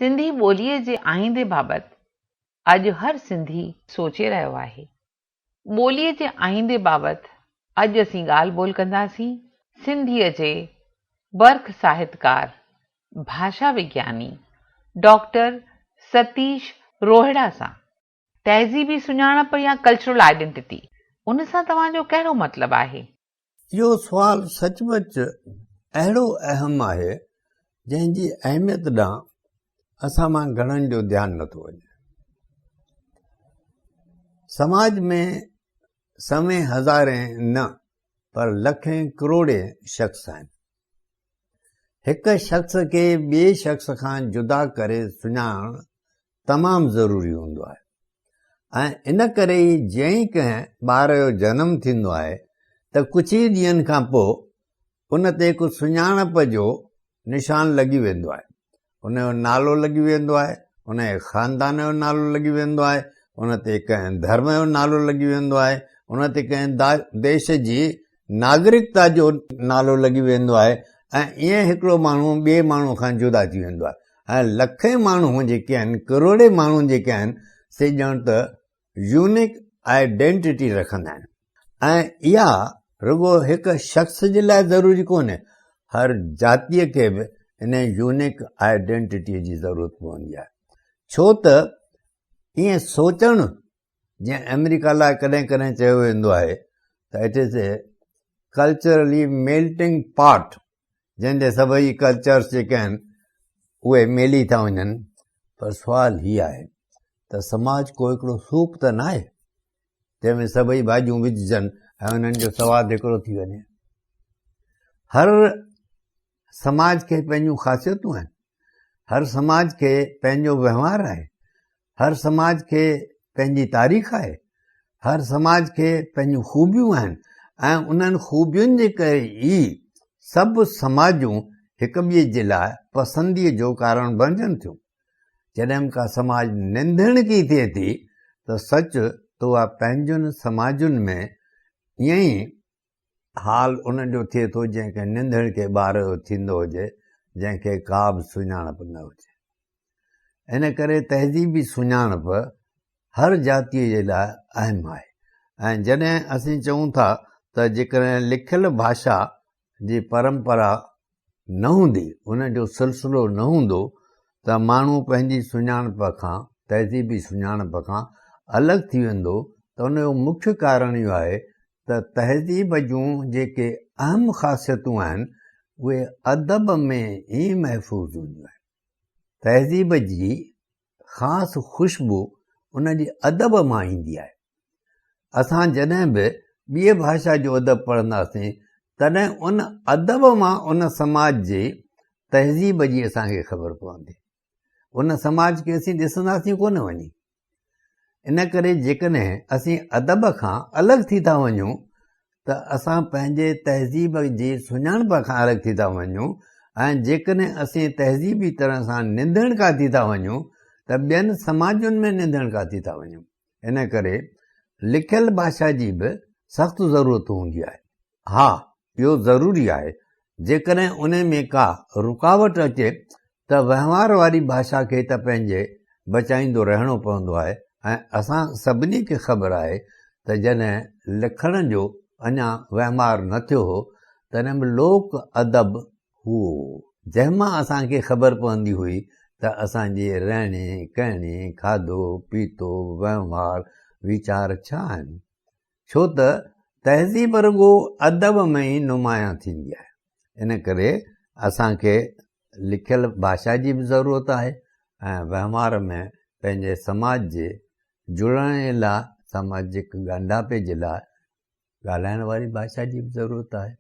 सिंधी ॿोलीअ जे आईंदे बाबति अॼु हर सिंधी सोचे रहियो आहे। ॿोलीअ जे आईंदे बाबति अॼु असीं ॻाल्हि ॿोल कंदासीं सिंधीअ जे बर्ख साहित्यकार, भाषा विज्ञानी डॉक्टर सतीश रोहिड़ा सां। तहज़ीबी सुञाणप या कल्चरल आइडेंटिटी, उन सां तव्हांजो कहिड़ो मतिलबु आहे? इहो सुवालु सचमुच अहिड़ो अहम आहे जंहिंजी अहमियत ॾांहुं असां मां घणनि जो ध्यानु नथो वञे। समाज में सवें हज़ारे न पर लखें करोड़े शख़्स आहिनि। हिकु शख़्स खे ॿिए शख़्स खां जुदा करे सुञाणणु तमामु ज़रूरी हूंदो आहे ऐं इन करे ई जंहिं कंहिं ॿार जो जनमु थींदो आहे त कुझु ई ॾींहंनि खां पोइ उन ते कुझु सुञाणप जो निशान लॻी वेंदो आहे। उनजो नालो लॻी वेंदो आहे, उनजे ख़ानदान जो नालो लॻी वेंदो आहे, उन ते कंहिं धर्म जो नालो लॻी वेंदो आहे, उन ते कंहिं देश जी नागरिकता जो नालो लॻी वेंदो आहे ऐं ईअं हिकिड़ो माण्हू ॿिए माण्हू खां जुदा थी वेंदो आहे। ऐं लखे माण्हू जेके आहिनि, करोड़े माण्हू जेके आहिनि, से ॼण त यूनिक आइडेंटिटी रखंदा आहिनि। ऐं इहा रुॻो हिकु शख़्स जे लाइ ज़रूरी कोन्हे, हर जातीअ खे बि इन यूनिक आइडेंटिटीअ जी ज़रूरत पवंदी आहे। छो त ईअं सोचणु, जीअं अमेरिका लाइ कॾहिं कॾहिं चयो वेंदो आहे त it is a culturally melting pot, जंहिंजे सभई कल्चर्स जेके आहिनि उहे मेली था वञनि। पर सुवालु हीअ आहे त समाज को हिकिड़ो सूप त न आहे जंहिंमें सभई भाॼियूं विझजनि ऐं उन्हनि जो सवादु हिकिड़ो थी वञे। हर समाज खे पंहिंजूं ख़ासियतूं आहिनि, हर समाज खे पंहिंजो वहिंवार आहे, हर समाज खे पंहिंजी तारीख़ आहे, हर समाज खे पंहिंजूं ख़ूबियूं आहिनि ऐं उन्हनि ख़ूबियुनि जे करे ई सभु समाजूं हिक ॿिए जे लाइ पसंदीअ जो कारण बणजनि थियूं। जॾहिं का समाज निंदणकी थिए थी त सच त उहा पंहिंजनि समाजुनि में ईअं ई हाल उनजो थिए थो जंहिंखे निंदण खे ॿार जो थींदो हुजे, जंहिंखे का बि सुञाणप न हुजे। इन करे तहज़ीबी सुञाणप हर जातीअ जे लाइ अहम आहे। ऐं जॾहिं असीं चऊं था त जेकॾहिं लिखियलु भाषा जी परंपरा न हूंदी, उनजो सिलसिलो न हूंदो, त माण्हू पंहिंजी सुञाणप खां, तहज़ीबी सुञाणप खां अलॻि थी वेंदो। त उनजो मुख्य कारण इहो आहे त तहज़ीब जूं जेके अहम ख़ासियतूं आहिनि उहे अदब में ई महफ़ूज़ हूंदियूं आहिनि। तहज़ीब जी ख़ासि ख़ुशबू उनजी अदब मां ईंदी आहे। असां जॾहिं बि ॿिए भाषा जो अदब पढ़ंदासीं तॾहिं उन अदब मां उन समाज जी तहज़ीब जी असांखे ख़बर पवंदी। उन समाज खे असीं ॾिसंदासीं कोन वञी। इन करे जेकॾहिं असीं अदब खां अलॻि थी था वञूं त असां पंहिंजे तहज़ीब जी सुञाणप खां अलॻि थी था वञूं। ऐं जेकॾहिं असीं तहज़ीबी तरह सां निंदणका थी था वञूं त ॿियनि समाजनि में निंदणका थी था वञूं। इन करे लिखियल भाषा जी बि सख़्तु ज़रूरत हूंदी आहे। हा, इहो ज़रूरी आहे। जेकॾहिं उन में का रुकावट अचे त वहिंवार वारी भाषा खे त पंहिंजे बचाईंदो रहणो पवंदो आहे। ऐं असां सभिनी खे ख़बर आहे त जॾहिं लिखण जो अञा वहिंवार न थियो हो तॾहिं बि लोक अदब हुओ, जंहिंमां असांखे ख़बर पवंदी हुई त असांजे रहणे कहणे, खाधो पीतो, वहिंवार, वीचार छा आहिनि। छो त तहज़ीब रुॻो अदब में ई नुमायां थींदी आहे। इन करे असांखे लिखियल भाषा जी बि ज़रूरत आहे ऐं वहिंवार में पंहिंजे समाज जे जुड़ण जे लाइ, सामाजिक ॻंढापे जे लाइ ॻाल्हाइण वारी भाषा जी बि ज़रूरत आहे।